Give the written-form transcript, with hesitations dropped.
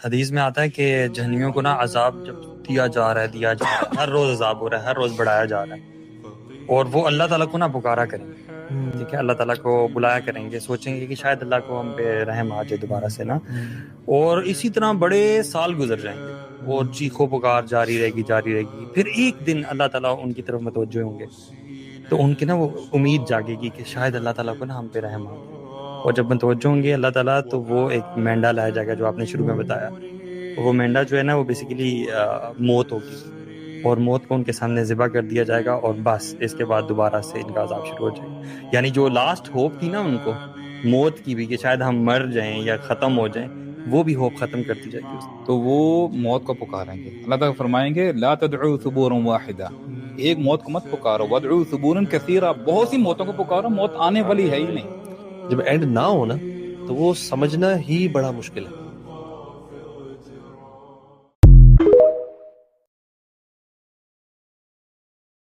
حدیث میں آتا ہے کہ جہنمیوں کو نا عذاب جب دیا جا رہا ہے ہر روز عذاب ہو رہا ہے، ہر روز بڑھایا جا رہا ہے، اور وہ اللہ تعالیٰ کو نا پکارا کریں گے، ٹھیک ہے، اللہ تعالیٰ کو بلایا کریں گے، سوچیں گے کہ شاید اللہ کو ہم پہ رحم آ جائے دوبارہ سے نا، اور اسی طرح بڑے سال گزر جائیں گے اور چیخو پکار جاری رہے گی، پھر ایک دن اللہ تعالیٰ ان کی طرف متوجہ ہوں گے، تو ان کی نا وہ امید جاگے گی کہ شاید اللہ تعالیٰ کو نا ہم پہ رحم آ گیا، اور جب متوجہ ہوں گے اللہ تعالیٰ تو وہ ایک مینڈا لایا جائے گا جو آپ نے شروع میں بتایا، وہ مینڈا جو ہے نا وہ بیسیکلی موت ہوگی، اور موت کو ان کے سامنے ذبح کر دیا جائے گا، اور بس اس کے بعد دوبارہ سے ان کا عذاب شروع ہو جائے گا، یعنی جو لاسٹ ہوپ تھی نا ان کو موت کی بھی کہ شاید ہم مر جائیں یا ختم ہو جائیں، وہ بھی ہوپ ختم کر دی جائے گی اس تو وہ موت کو پکاریں گے، اللہ تعالیٰ فرمائیں گے لا تدعوا ثبورا واحدہ، ایک موت کو مت پکارو، وادعوا ثبورا کثیرا، بہت سی موتوں کو پکارو، موت آنے والی ہے ہی نہیں۔ جب اینڈ نہ ہو نا تو وہ سمجھنا ہی بڑا مشکل ہے۔